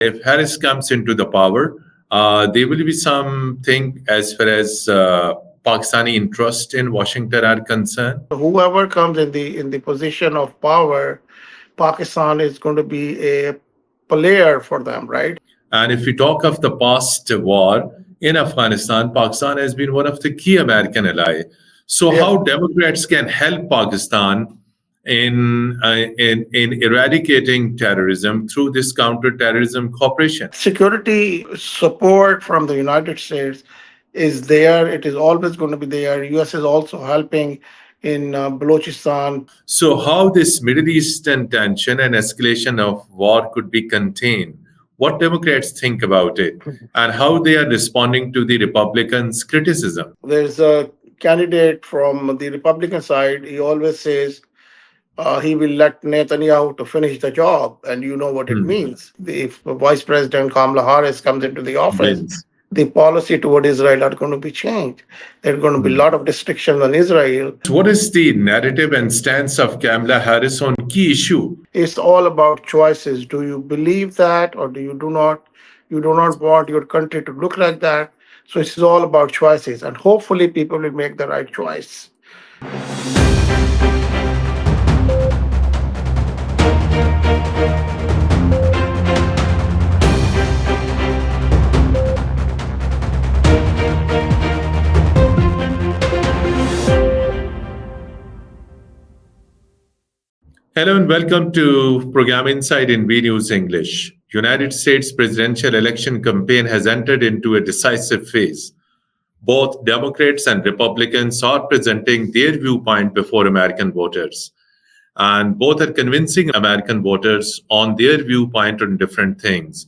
If Harris comes into the power, there will be something as far as Pakistani interest in Washington are concerned. Whoever comes in the position of power, Pakistan is going to be a player for them, right? And if we talk of the past war in Afghanistan, Pakistan has been one of the key American ally. So, Yeah. how Democrats can help Pakistan in eradicating terrorism through this counter-terrorism cooperation? Security support from the United States is there. It is always going to be there. U.S. is also helping in Balochistan. So, how this Middle Eastern tension and escalation of war could be contained? What Democrats think about it, and how they are responding to the Republicans' criticism? There's a candidate from the Republican side. He always says he will let Netanyahu to finish the job, and you know what it Hmm. means. If Vice President Kamala Harris comes into the office, Yes. the policy toward Israel are going to be changed. There are going to be a Hmm. lot of restrictions on Israel. What is the narrative and stance of Kamala Harris on key issue? It's all about choices. Do you believe that, or do you do not? You do not want your country to look like that. So it's all about choices, and hopefully people will make the right choice. Hello and welcome to program Inside in V News English. United States presidential election campaign has entered into a decisive phase. Both Democrats and Republicans are presenting their viewpoint before American voters, and both are convincing American voters on their viewpoint on different things,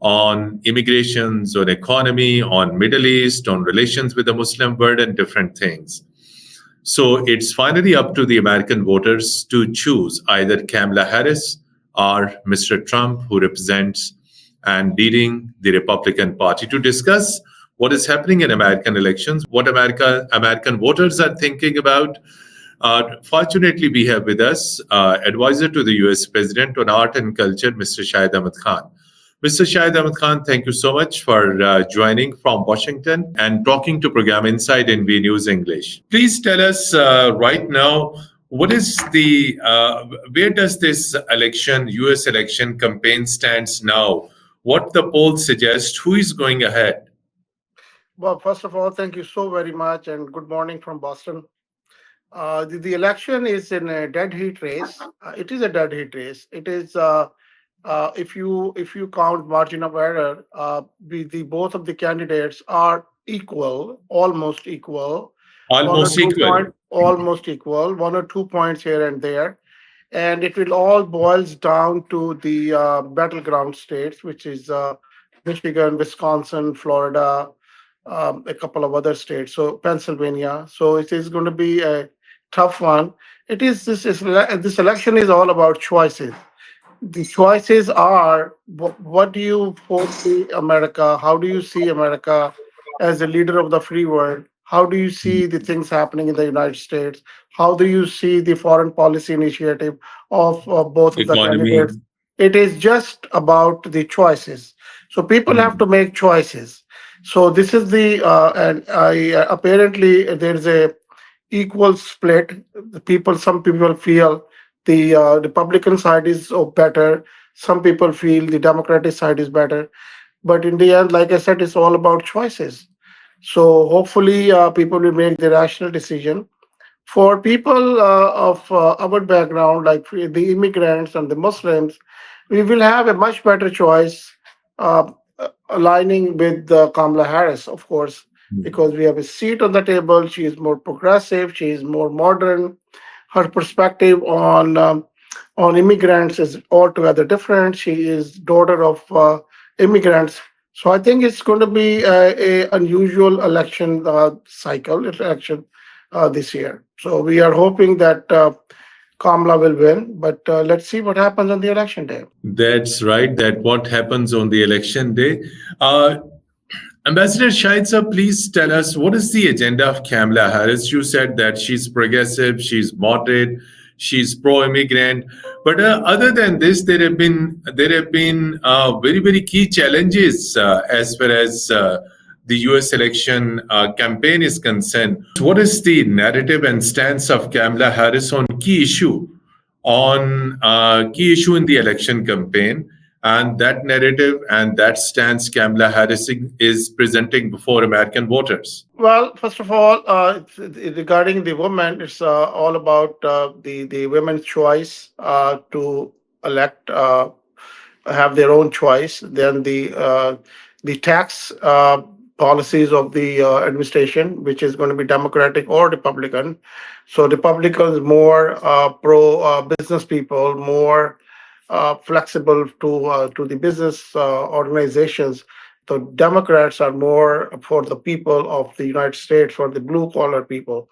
on immigrations, on economy, on Middle East, on relations with the Muslim world, and different things. So it's finally up to the American voters to choose either Kamala Harris or Mr. Trump, who represents and leading the Republican Party, to discuss what is happening in American elections, what American voters are thinking about. Fortunately, we have with us advisor to the U.S. President on Art and Culture, Mr. Shahid Ahmed Khan. Mr. Shahid Ahmed Khan, thank you so much for joining from Washington and talking to program Inside in V News English. Please tell us right now, what is where does this election, U.S. election campaign stands now? What the polls suggest? Who is going ahead? Well, first of all, thank you so very much, and good morning from Boston. The election is in a dead heat race. It is a dead heat race. It is if you count margin of error, the both of the candidates are equal, almost equal, one or Almost two equal. point, almost equal, 1 or 2 points here and there, and it will all boils down to the battleground states, which is Michigan, Wisconsin, Florida, a couple of other states, so Pennsylvania. So it is going to be a tough one. This election is all about choices. The choices are what do you foresee America? How do you see America as a leader of the free world? How do you see the things happening in the United States? How do you see the foreign policy initiative of both of the Economy. candidates? It is just about the choices. So people have to Hmm. make choices. So this is the and I apparently there's a equal split. Some people feel the Republican side is better. Some people feel the Democratic side is better. But in the end, like I said, it's all about choices. So hopefully, people will make the rational decision. For people of our background, like the immigrants and the Muslims, we will have a much better choice, uh, aligning with Kamala Harris, of course, because we have a seat on the table. She is more progressive. She is more modern. Her perspective on immigrants is altogether different. She is daughter of immigrants. So I think it's going to be a unusual election election this year. So we are hoping that Kamala will win, but let's see what happens on the election day. That's right. That what happens on the election day. Uh, Ambassador Shahid sir, please tell us what is the agenda of Kamala Harris. You said that she's progressive, she's moderate, She's pro-immigrant. But other than this, there have been very very key challenges as far as the U.S. election campaign is concerned. What is the narrative and stance of Kamala Harris on key issue in the election campaign, and that narrative and that stance Kamala Harris is presenting before American voters? Well, first of all, regarding the women, it's all about the women's choice to elect, have their own choice. Then the tax policies of the administration, which is going to be Democratic or Republican. So Republicans more pro business people, more flexible to the business organizations. The Democrats are more for the people of the United States, for the blue collar people.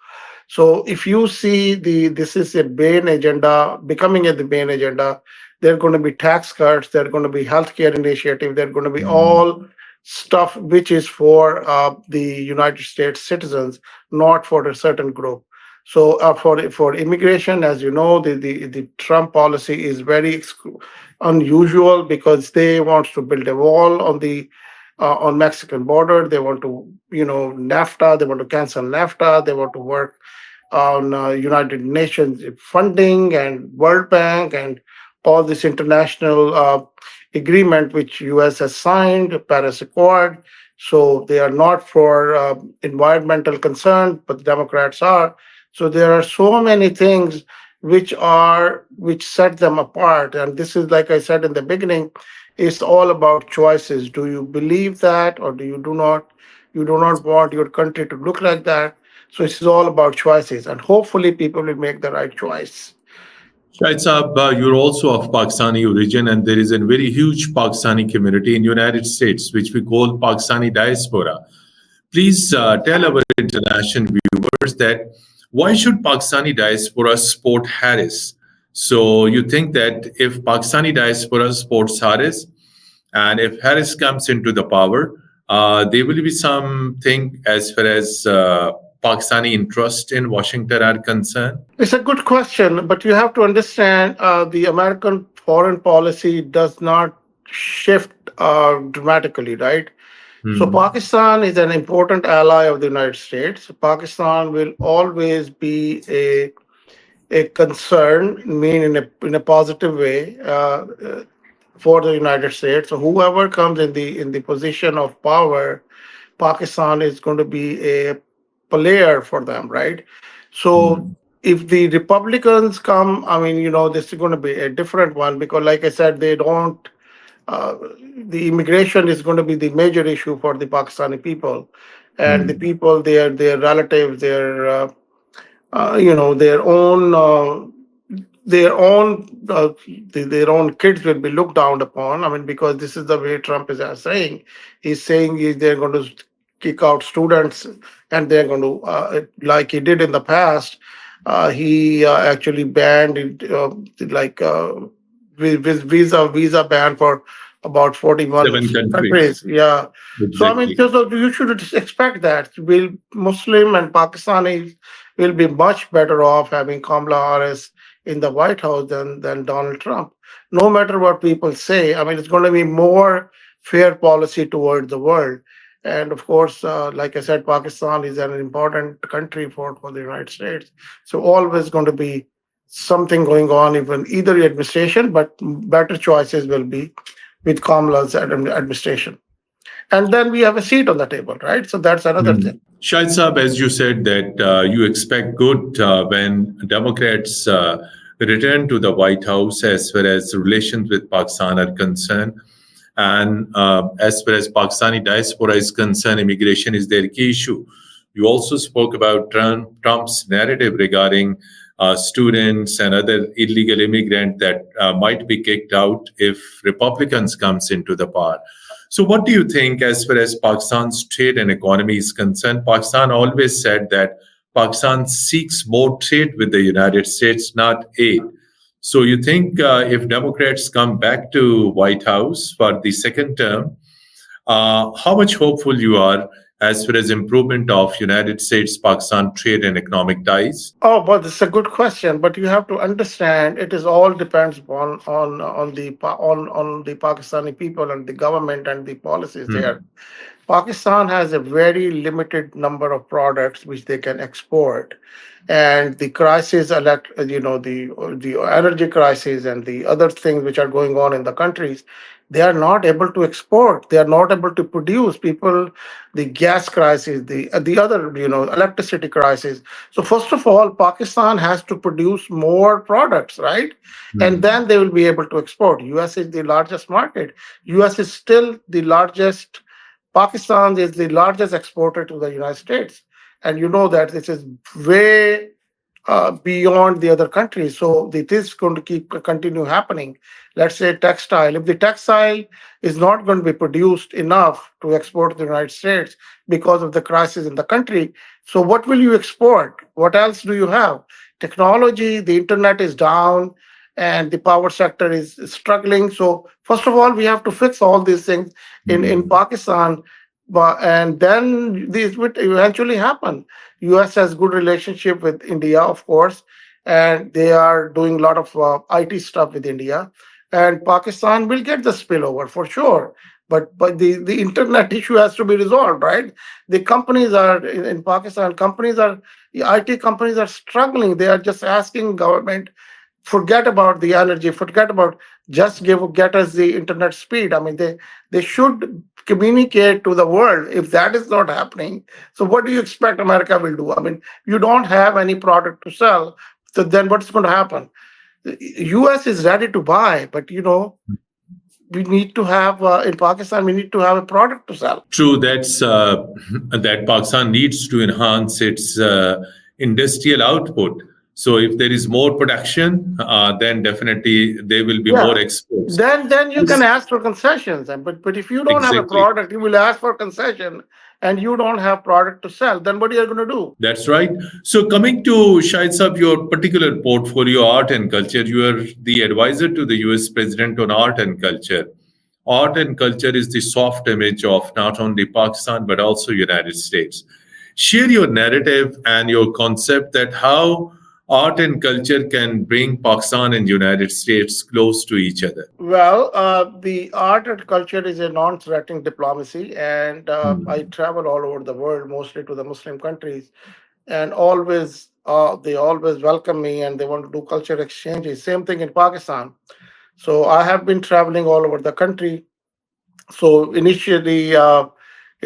So if you see this is a main agenda, becoming the main agenda, there are going to be tax cuts, there are going to be healthcare initiative, there are going to be all stuff which is for the United States citizens, not for a certain group. So for immigration, as you know, the Trump policy is very unusual because they want to build a wall on Mexican border. They want to, NAFTA. They want to cancel NAFTA. They want to work on United Nations funding and World Bank and all this international agreement which U.S. has signed, Paris Accord. So they are not for environmental concern, but the Democrats are. So there are so many things which set them apart. And this is, like I said in the beginning, it's all about choices. Do you believe that, or you do not want your country to look like that? So it's all about choices, and hopefully people will make the right choice. Shahid Saab, you're also of Pakistani origin, and there is a very huge Pakistani community in United States, which we call Pakistani diaspora. Please tell our international viewers that why should Pakistani diaspora support Harris? So you think that if Pakistani diaspora supports Harris, and if Harris comes into the power, there will be something as far as Pakistani interest in Washington are concerned. It's a good question, but you have to understand the American foreign policy does not shift dramatically, right? So Hmm. Pakistan is an important ally of the United States. Pakistan will always be a concern, mean in a positive way for the United States. So whoever comes in the position of power, Pakistan is going to be a player for them, right? So Hmm. if the Republicans come, I mean, this is going to be a different one because, like I said, they don't. Uh, the immigration is going to be the major issue for the Pakistani people, and the Hmm. people, their relatives, their own their own kids will be looked down upon. I mean, because this is the way Trump is saying. He's saying they're going to kick out students, and they're going to like he did in the past. He actually banned it, with visa ban for about 41 Seven countries. countries. Yeah. So I mean, Exactly. so you should expect that will Muslim and Pakistanis will be much better off having Kamala Harris in the White House than Donald Trump. No matter what people say, I mean, it's going to be more fair policy towards the world. And of course, like I said, Pakistan is an important country for the United States. So always going to be something going on, even either administration, but better choices will be with Kamala's administration. And then we have a seat on the table, right? So that's another thing. Shahid Saab, as you said, that you expect good when Democrats return to the White House as far as relations with Pakistan are concerned. And as far as Pakistani diaspora is concerned, immigration is their key issue. You also spoke about Trump's narrative regarding students and other illegal immigrants that might be kicked out if Republicans comes into the power. So, what do you think as far as Pakistan's trade and economy is concerned? Pakistan always said that Pakistan seeks more trade with the United States, not aid. So, you think if Democrats come back to White House for the second term, how much hopeful you are, as far as improvement of United States Pakistan trade and economic ties? Oh, but it's a good question. But you have to understand, it is all depends on the Pakistani people and the government and the policies there. Hmm. Pakistan has a very limited number of products which they can export, and the crisis, the energy crisis and the other things which are going on in the countries, they are not able to export. They are not able to produce. People, the gas crisis, the other electricity crisis. So first of all, Pakistan has to produce more products, right? And Hmm. then they will be able to export. U.S. is the largest market. U.S. is still the largest. Pakistan is the largest exporter to the United States. And you know that this is way beyond the other countries. So it is going to keep continue happening. Let's say textile. If the textile is not going to be produced enough to export to the United States because of the crisis in the country, so what will you export? What else do you have? Technology, the internet is down, and the power sector is struggling. So first of all, we have to fix all these things in Hmm. Pakistan, and then this would eventually happen. US has good relationship with India, of course, and they are doing a lot of IT stuff with India. And Pakistan will get the spillover for sure. But the internet issue has to be resolved, right? The companies are in Pakistan. The IT companies are struggling. They are just asking government, forget about the energy, forget about, just get us the internet speed. I mean, they should communicate to the world. If that is not happening, so what do you expect America will do? I mean, you don't have any product to sell, so then what's going to happen? The US is ready to buy, but we need to have in Pakistan, we need to have a product to sell. True, that Pakistan needs to enhance its industrial output. So if there is more production, then definitely there will be more Yeah. exports. Then you can Yes, ask for concessions. But if you don't have a exactly. product, you will ask for concession, and you don't have product to sell, then what are you going to do? That's right. So coming to Shahid Saab, your particular portfolio, art and culture, you are the advisor to the US President on art and culture. Art and culture is the soft image of not only Pakistan but also United States. Share your narrative and your concept that how art and culture can bring Pakistan and United States close to each other. Well, the art and culture is a non-threatening diplomacy, and I Hmm. travel all over the world, mostly to the Muslim countries, and always they always welcome me, and they want to do culture exchanges. Same thing in Pakistan. So I have been traveling all over the country. So initially,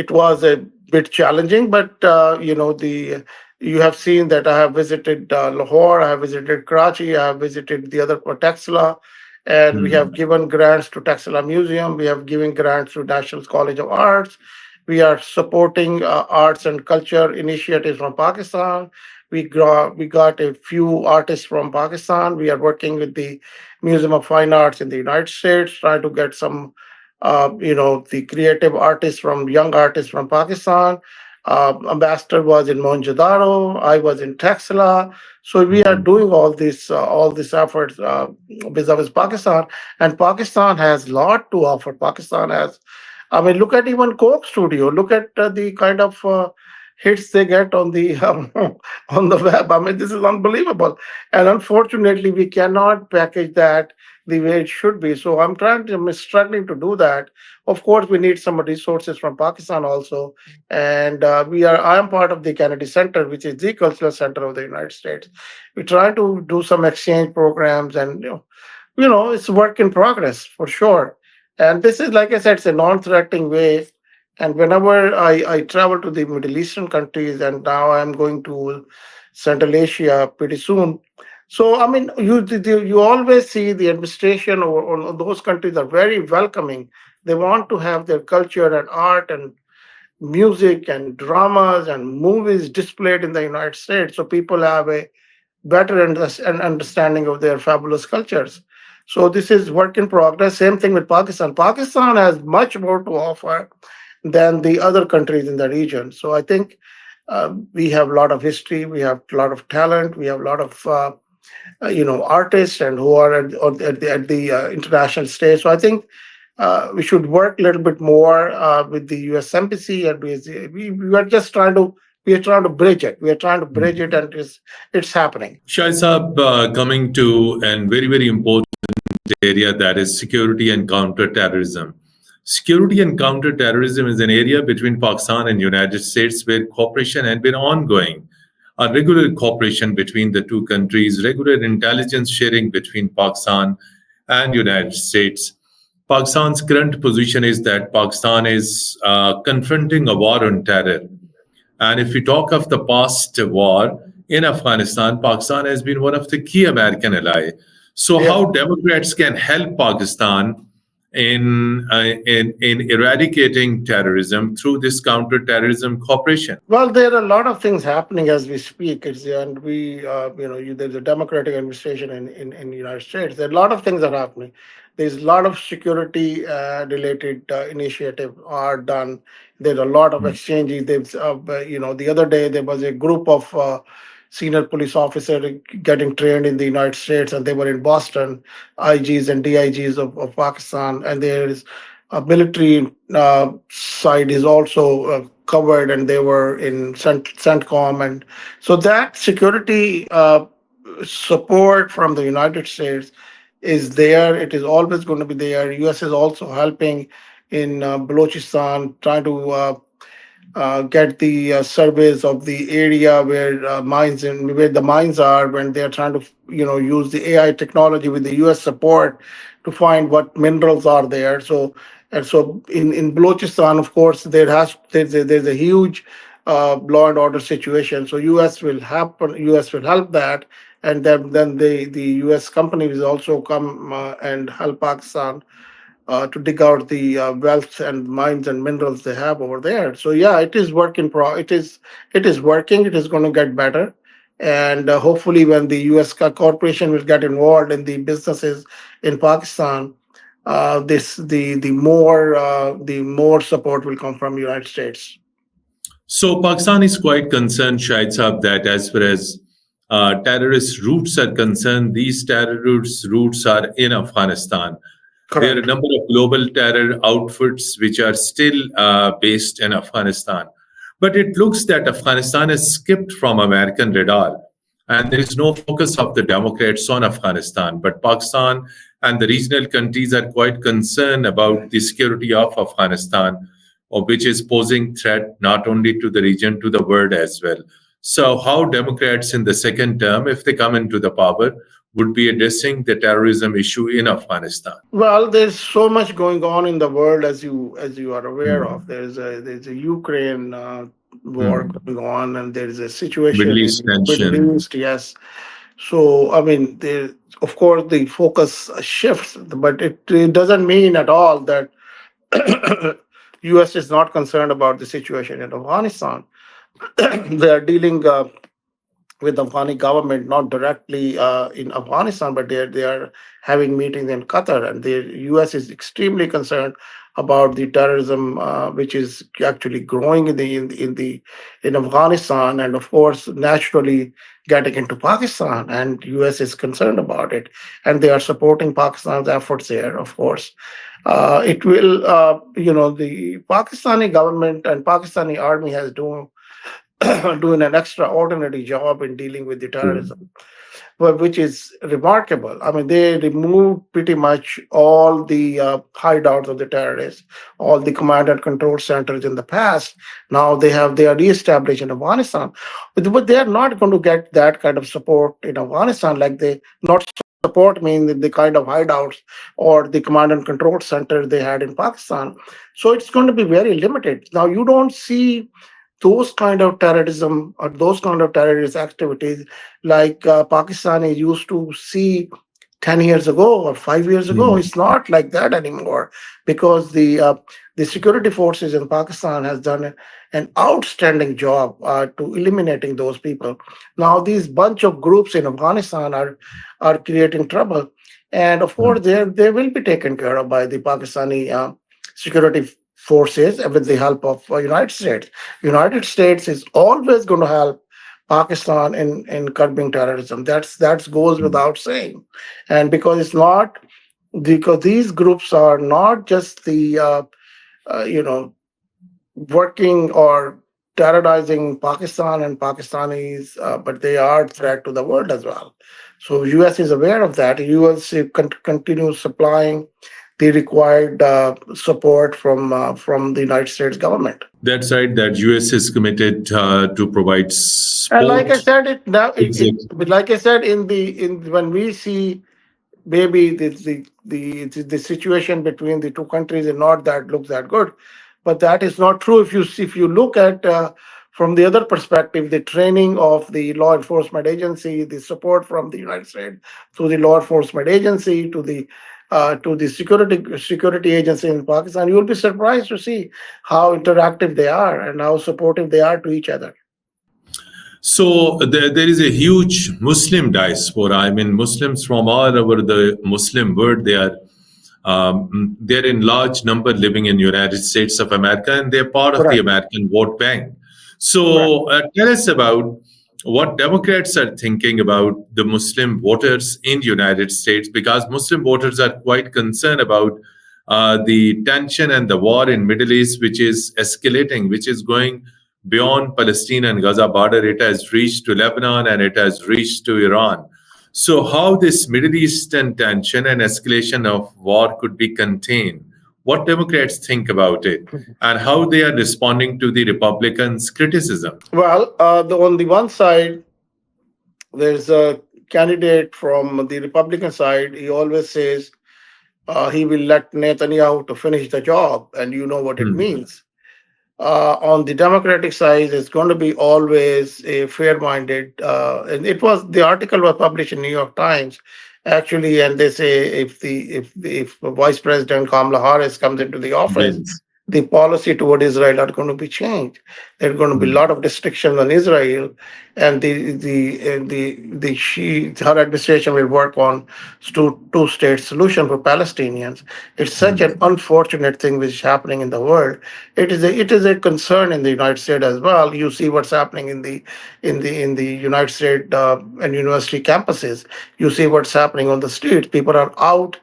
it was a bit challenging, but the you have seen that I have visited Lahore, I have visited Karachi, I have visited the other Taxila, and we have Hmm. given grants to Taxila Museum. We have given grants to National College of Arts. We are supporting arts and culture initiatives from Pakistan. We got a few artists from Pakistan. We are working with the Museum of Fine Arts in the United States, trying to get some the creative artists from young artists from Pakistan. Ambassador was in Mohenjo-daro. I was in Taxila. So we are Hmm. doing all these efforts vis-a-vis Pakistan, and Pakistan has lot to offer. Pakistan has, I mean, look at even Coke Studio. Look at the kind of hits they get on the on the web. I mean, this is unbelievable. And unfortunately, we cannot package that the way it should be. So I'm struggling to do that. Of course, we need some resources from Pakistan also, and I am part of the Kennedy Center, which is the cultural center of the United States. We try to do some exchange programs, and it's work in progress for sure. And this is, like I said, it's a non-threatening way. And whenever I travel to the Middle Eastern countries, and now I'm going to Central Asia pretty soon. So I mean, you always see the administration or those countries are very welcoming. They want to have their culture and art and music and dramas and movies displayed in the United States, so people have a better understanding of their fabulous cultures. So this is work in progress. Same thing with Pakistan. Pakistan has much more to offer than the other countries in the region. So I think we have a lot of history, we have a lot of talent, we have a lot of artists and who are at the international stage. So I think we should work a little bit more with the U.S. Embassy, and we are just trying to bridge it. We are trying to bridge it, and it's happening. Shai Saab, coming to a very, very important area, that is security and counterterrorism. Security and counterterrorism is an area between Pakistan and United States where cooperation had been ongoing. A regular cooperation between the two countries, regular intelligence sharing between Pakistan and United States. Pakistan's current position is that Pakistan is confronting a war on terror. And if we talk of the past war in Afghanistan, Pakistan has been one of the key American allies. So, Yeah. how Democrats can help Pakistan in eradicating terrorism through this counterterrorism cooperation? Well, there are a lot of things happening as we speak. And there's a Democratic administration in the United States. There are a lot of things that are happening. There's a lot of security related initiative are done. There's a lot of exchanges. The other day there was a group of senior police officers getting trained in the United States, and they were in Boston, IGs and DIGs of Pakistan, and there is a military side is also covered, and they were in CENTCOM, and so that security support from the United States is there. It is always going to be there. U.S. is also helping in Balochistan, trying to get the surveys of the area where mines and where the mines are, when they're trying to use the AI technology with the U.S. support to find what minerals are there. So in Balochistan, of course, there's a huge law and order situation. So U.S. will help that, and then the U.S. companies also come and help Pakistan to dig out the wealth and mines and minerals they have over there. So yeah, it is it is working. It is going to get better, and hopefully, when the U.S. corporation will get involved in the businesses in Pakistan, the more support will come from United States. So Pakistan is quite concerned, Shahid Saab, that as far as terrorist routes are concerned, these terrorist routes are in Afghanistan. There are a Correct. number of global terror outfits which are still based in Afghanistan. But it looks that Afghanistan has skipped from American radar, and there is no focus of the Democrats on Afghanistan. But Pakistan and the regional countries are quite concerned about the security of Afghanistan, which is posing threat not only to the region, to the world as well. So, how Democrats in the second term, if they come into the power, would be addressing the terrorism issue in Afghanistan? Well, there's so much going on in the world, as you are aware of. Hmm. There's a Ukraine war Hmm. going on, and there's a situation Middle in East the Middle tension. East. Yes. So I mean, of course the focus shifts, but it doesn't mean at all that U.S. is not concerned about the situation in Afghanistan. They are dealing with the Afghani government, not directly in Afghanistan, but they are having meetings in Qatar, and the U.S. is extremely concerned about the terrorism which is actually growing in Afghanistan, and of course, naturally getting into Pakistan, and U.S. is concerned about it, and they are supporting Pakistan's efforts there. Of course, it will, the Pakistani government and Pakistani army has doing an extraordinary job in dealing with the terrorism, which is remarkable. I mean, they removed pretty much all the hideouts of the terrorists, all the command and control centers in the past. Now they are reestablished in Afghanistan, but they are not going to get that kind of support in Afghanistan. Like they not support mean the kind of hideouts or the command and control center they had in Pakistan. So it's going to be very limited. Now you don't see those kind of terrorism or those kind of terrorist activities like Pakistan is used to see 10 years ago or 5 years ago. It's not like that anymore, because the security forces in Pakistan has done an outstanding job to eliminating those people. Now these bunch of groups in Afghanistan are creating trouble, and of course they will be taken care of by the Pakistani security forces with the help of United States. United States is always going to help Pakistan in curbing terrorism. That goes without saying, and because it's not because these groups are not just the you know working or terrorizing Pakistan and Pakistanis, but they are a threat to the world as well. So U.S. is aware of that. U.S. continues supplying the required support from the United States government. That's right, that US is committed to provide And like I support. said, it now Exactly. but like I said in when we see maybe the situation between the two countries is not that looks that good, but that is not true if you look at from the other perspective, the training of the law enforcement agency, the support from the United States to the law enforcement agency to the security agency in Pakistan, you will be surprised to see how interactive they are and how supportive they are to each other. So there is a huge Muslim diaspora. I mean, Muslims from all over the Muslim world, they're in large number living in United States of America, and they're part of the Correct. American vote bank. Correct. So tell us about what Democrats are thinking about the Muslim voters in United States, because Muslim voters are quite concerned about the tension and the war in Middle East, which is escalating, which is going beyond Palestine and Gaza border. It has reached to Lebanon and it has reached to Iran. So, how this Middle Eastern tension and escalation of war could be contained? What Democrats think about it, and how they are responding to the Republicans' criticism? Well, on the one side, there's a candidate from the Republican side. He always says he will let Netanyahu to finish the job, and you know what it Hmm. means. On the Democratic side, it's going to be always a fair-minded. And it was the article was published in New York Times, actually, and they say if Vice President Kamala Harris comes into the office, Yes. the policy toward Israel are going to be changed. There are going to be a Hmm. lot of restrictions on Israel, and the she her administration will work on two-state solution for Palestinians. It's such Hmm. an unfortunate thing which is happening in the world. It is a concern in the United States as well. You see what's happening in the United States and university campuses. You see what's happening on the streets. People are out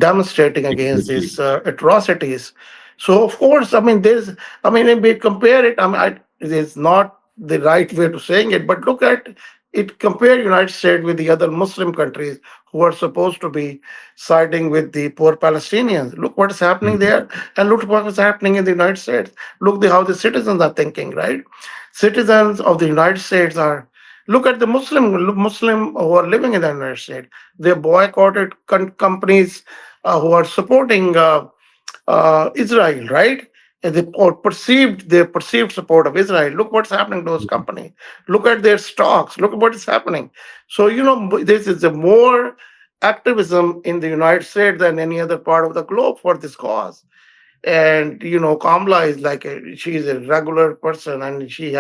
demonstrating against Exactly. these atrocities. So of course, I mean, if we compare it, I mean, it is not the right way to saying it, but look at it. Compare United States with the other Muslim countries who are supposed to be siding with the poor Palestinians. Look what is happening Hmm. there, and look what is happening in the United States. Look how the citizens are thinking, right? Citizens of the United States are. Look at the Muslim who are living in the United States. They boycotted companies who are supporting Israel, right? And they or perceived their perceived support of Israel. Look what's happening to those companies. Look at their stocks. Look at what is happening. So this is a more activism in the United States than any other part of the globe for this cause. And Kamala is she's a regular person, and she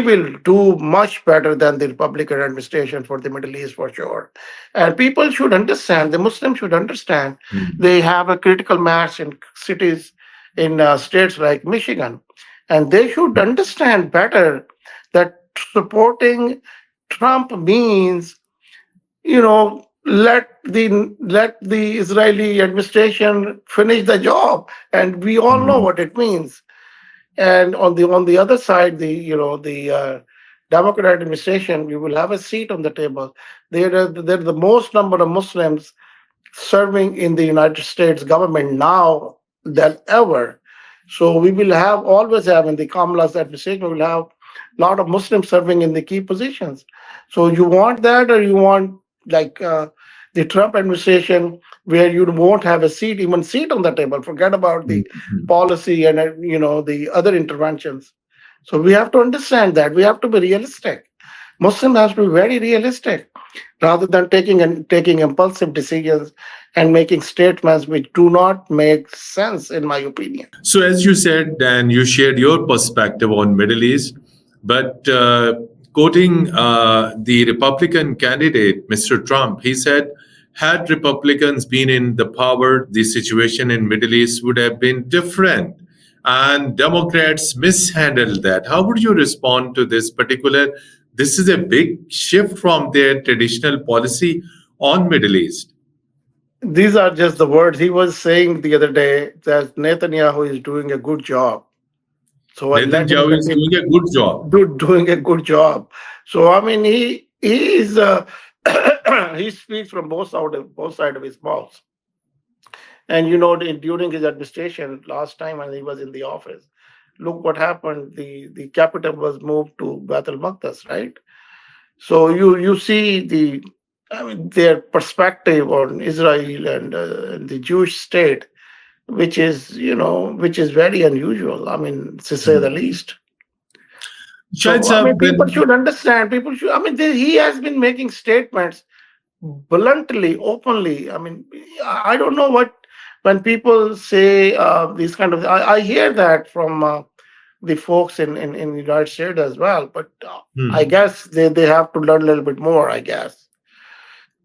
will do much better than the Republican administration for the Middle East for sure. And people should understand, the Muslims should understand, Hmm. they have a critical mass in cities in states like Michigan. And they should understand better that supporting Trump means, let the Israeli administration finish the job. And we all know Hmm. what it means. And on the other side, the Democrat administration, we will have a seat on the table. They're the most number of Muslims serving in the United States government now than ever. So we will always have in the Kamala's administration, we will have a lot of Muslims serving in the key positions. So you want that, or you want like the Trump administration where you won't have even seat on the table. Forget about the Hmm. policy and the other interventions. So we have to understand that we have to be realistic. Muslim has to be very realistic rather than taking impulsive decisions and making statements which do not make sense, in my opinion. So, as you said, and you shared your perspective on Middle East, but quoting the Republican candidate, Mr. Trump, he said, "Had Republicans been in the power, the situation in Middle East would have been different." And Democrats mishandled that. How would you respond to this particular? This is a big shift from their traditional policy on Middle East. These are just the words. He was saying the other day that Netanyahu is doing a good job. So I let him Netanyahu is continue doing a good job. doing a good job. So I mean, he is he speaks from both side of his mouth. And during his administration, last time when he was in the office, look what happened. The capital was moved to Beit al-Maqdis, right? So you see I mean, their perspective on Israel and the Jewish state, which is very unusual. I mean, to say the Hmm. least. Shahid So I Sahab, mean, people should understand. People should. I mean, he has been making statements bluntly, openly. I mean, I don't know what when people say these kind of. I hear that from the folks in the United States as well. But I hmm. guess they have to learn a little bit more. I guess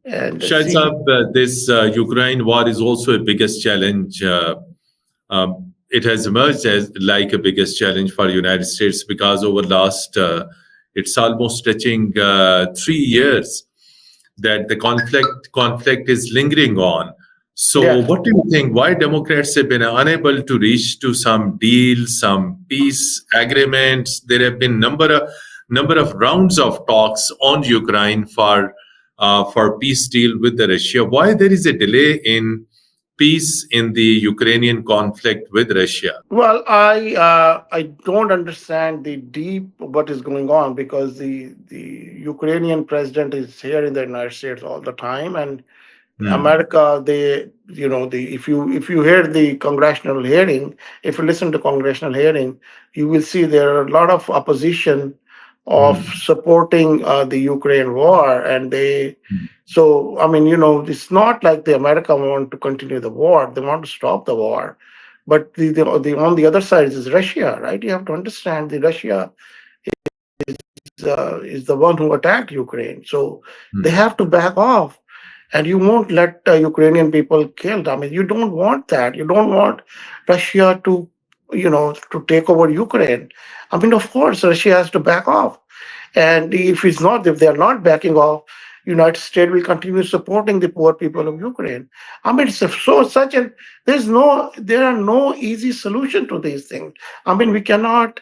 and Shahid see. Sahab, this Ukraine war is also a biggest challenge. It has emerged as like a biggest challenge for United States because over last, it's almost stretching 3 years that the conflict is lingering on. So, Yes. what do you think? Why Democrats have been unable to reach to some deals, some peace agreements? There have been number of rounds of talks on Ukraine for peace deal with the Russia. Why there is a delay in peace in the Ukrainian conflict with Russia? Well, I don't understand the deep what is going on because the Ukrainian president is here in the United States all the time, and Hmm. America, the if you hear the congressional hearing, if you listen to congressional hearing, you will see there are a lot of opposition of Hmm. supporting the Ukraine war, and they. So I mean, it's not like the America want to continue the war; they want to stop the war. But the on the other side is Russia, right? You have to understand the Russia is the one who attacked Ukraine, so they Hmm. have to back off, and you won't let Ukrainian people killed. I mean, you don't want that. You don't want Russia to take over Ukraine. I mean, of course, Russia has to back off. And if they are not backing off, United States will continue supporting the poor people of Ukraine. I mean, it's so such an there are no easy solution to these things. I mean, we cannot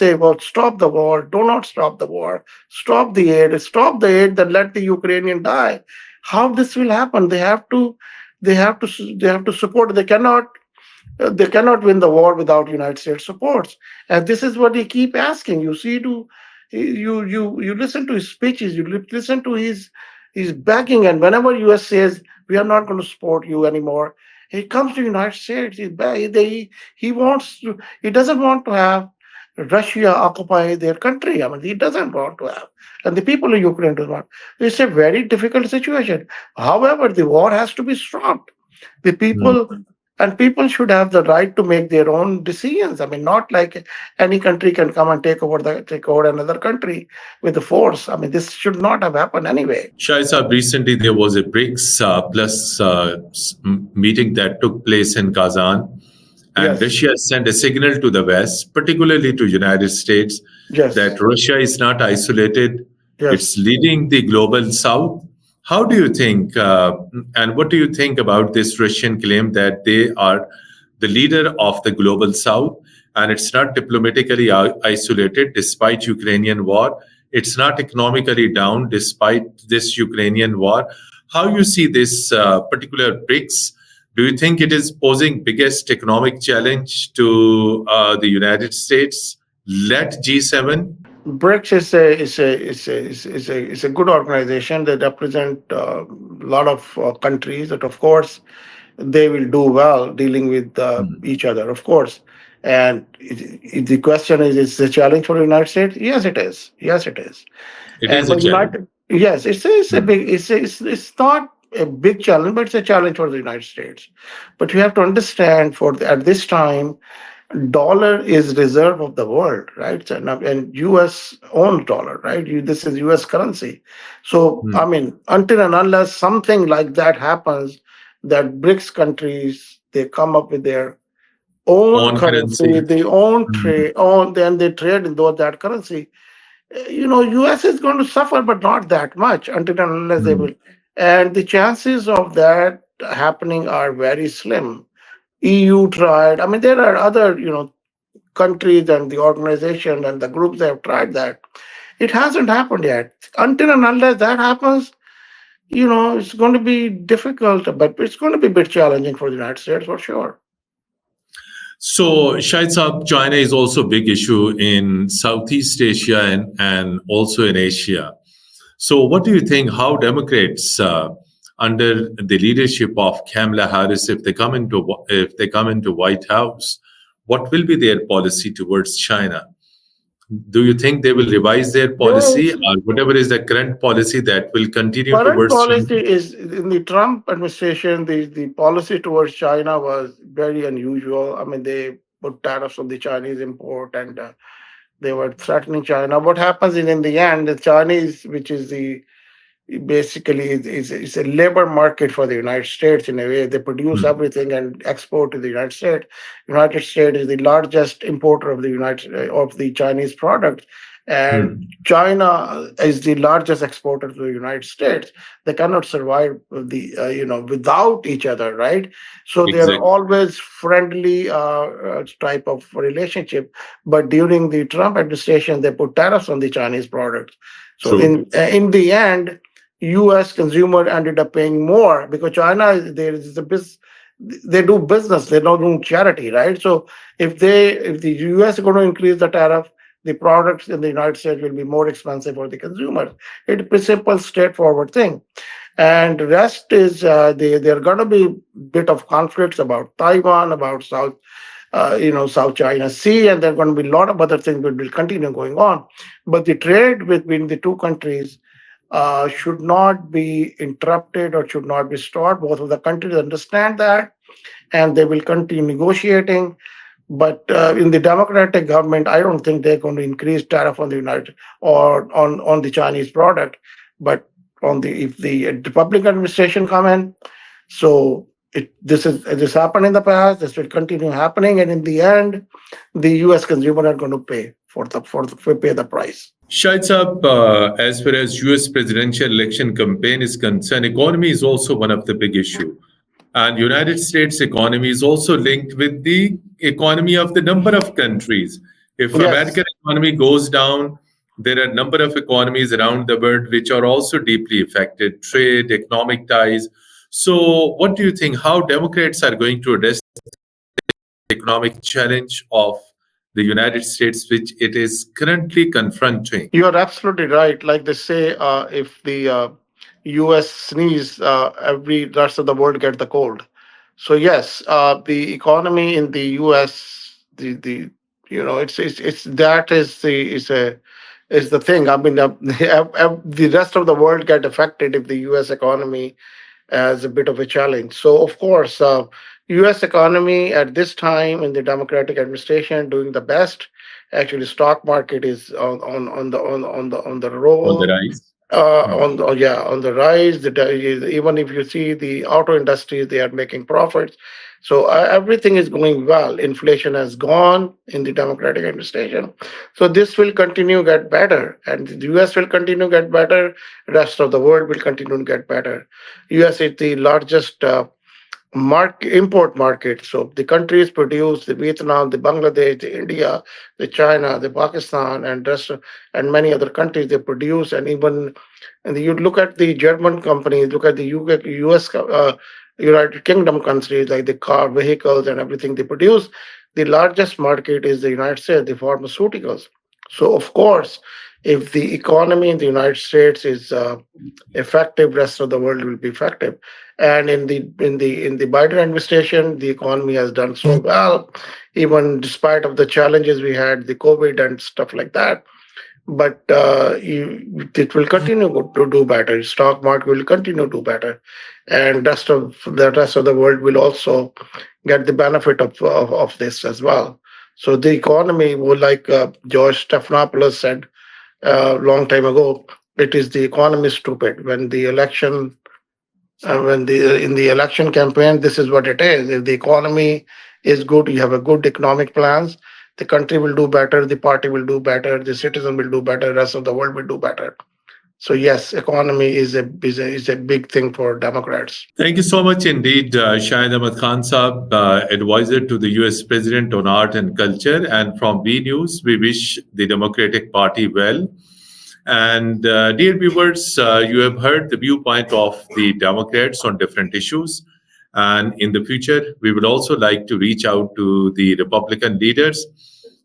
say, well, stop the war, do not stop the war, stop the aid, then let the Ukrainian die. How this will happen? They have to support. They cannot win the war without United States supports. And this is what he keep asking. You see, you listen to his speeches, listen to his begging, and whenever US says we are not going to support you anymore, he comes to United States. He wants to. He doesn't want to have Russia occupy their country. I mean, he doesn't want to have, and the people of Ukraine do not. It's a very difficult situation. However, the war has to be stopped. The people Hmm. and people should have the right to make their own decisions. I mean, not like any country can come and take over another country with the force. I mean, this should not have happened anyway. Shai Saab, recently there was a BRICS plus meeting that took place in Kazan, and Yes, Russia sent a signal to the West, particularly to United States, that yes, Russia is not isolated; it's yes. leading the global South. How do you think, and what do you think about this Russian claim that they are the leader of the global South, and it's not diplomatically isolated despite Ukrainian war? It's not economically down despite this Ukrainian war. How you see this particular BRICS? Do you think it is posing biggest economic challenge to the United States led G7? BRICS is a good organization that represent a lot of countries that, of course, they will do well dealing with each other, of course. And the question is it a challenge for the United States? Yes, it is. Yes, it is. It And is a for challenge. United, yes, it's a Hmm. big, it's not a big challenge, but it's a challenge for the United States. But you have to understand at this time, dollar is reserve of the world, right? And US owns dollar, right? This is US currency. So, Hmm. I mean, until and unless something like that happens, that BRICS countries, they come up with their own On currency, currency. they own Hmm. trade, then they trade in that currency. US is going to suffer, but not that much until and unless they Hmm. will. And the chances of that happening are very slim. EU tried. I mean, there are other, countries and the organization and the groups that have tried that. It hasn't happened yet. Until and unless that happens, it's going to be difficult, but it's going to be a bit challenging for the United States for sure. So, Shahid Saab, China is also a big issue in Southeast Asia and also in Asia. So, what do you think? How Democrats, under the leadership of Kamala Harris, if they come into White House, what will be their policy towards China? Do you think they will revise their Well, policy, or whatever is the current policy that will continue current towards China? policy is in the Trump administration, the policy towards China was very unusual. I mean, they put tariffs on the Chinese import and they were threatening China. What happens in the end, the Chinese, which is the basically it's a labor market for the United States in a way. They produce Hmm. everything and export to the United States. United States is the largest importer of the Chinese products, and Hmm. China is the largest exporter to the United States. They cannot survive without each other, right? So they are Exactly. always friendly type of relationship. But during the Trump administration, they put tariffs on the Chinese products. So True. in the end, U.S. consumer ended up paying more because China there is a they do business, they don't do charity, right? So if the U.S. is going to increase the tariff, the products in the United States will be more expensive for the consumers. It's a simple, straightforward thing. And the rest is there are going to be bit of conflicts about Taiwan, about South China Sea, and there are going to be a lot of other things that will continue going on. But the trade between the two countries should not be interrupted or should not be stopped. Both of the countries understand that, and they will continue negotiating. But in the Democratic government, I don't think they're going to increase tariff on the United or on the Chinese product. But on the if the Republican administration come in, so this happened in the past. This will continue happening, and in the end, the U.S. consumer are going to pay for pay the price. Shahid Saab, as far as U.S. presidential election campaign is concerned, economy is also one of the big issue. And United States economy is also linked with the economy of the number of countries. If Yes. American economy goes down, there are a number of economies around the world which are also deeply affected, trade, economic ties. So, what do you think? How Democrats are going to address the economic challenge of the United States, which it is currently confronting? You are absolutely right. Like they say, if the U.S. sneeze, every rest of the world get the cold. So yes, the economy in the U.S. the it's that is the thing. I mean, the rest of the world get affected if the U.S. economy as a bit of a challenge. So of course, U.S. economy at this time in the Democratic administration doing the best. Actually, stock market is on the On the roll. rise. Hmm. On the rise. Even if you see the auto industry, they are making profits. So everything is going well. Inflation has gone in the Democratic administration. So this will continue get better, and the U.S. will continue get better. Rest of the world will continue to get better. U.S. is the largest import market. So the countries produce the Vietnam, the Bangladesh, the India, the China, the Pakistan, and many other countries they produce. And even and you look at the German companies, look at the US, United Kingdom countries like the car, vehicles, and everything they produce. The largest market is the United States, the pharmaceuticals. So of course, if the economy in the United States is effective, rest of the world will be effective. And in the Biden administration, the economy has done so well, even despite of the challenges we had, the COVID and stuff like that. But it will continue to do better. Stock market will continue to do better, and rest of the world will also get the benefit of this as well. So the economy will, like George Stephanopoulos said a long time ago, it is the economy stupid. When the in the election campaign, this is what it is. If the economy is good, you have a good economic plans, the country will do better, the party will do better, the citizen will do better, rest of the world will do better. So yes, economy is a big thing for Democrats. Thank you so much indeed, Shahid Ahmed Khan Saab, advisor to the US President on Art and Culture. And from B News, we wish the Democratic Party well. And dear viewers, you have heard the viewpoint of the Democrats on different issues. And in the future, we would also like to reach out to the Republican leaders.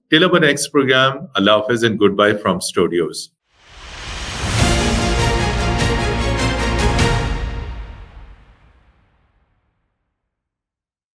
Till our next program, Allah Hafiz and goodbye from studios.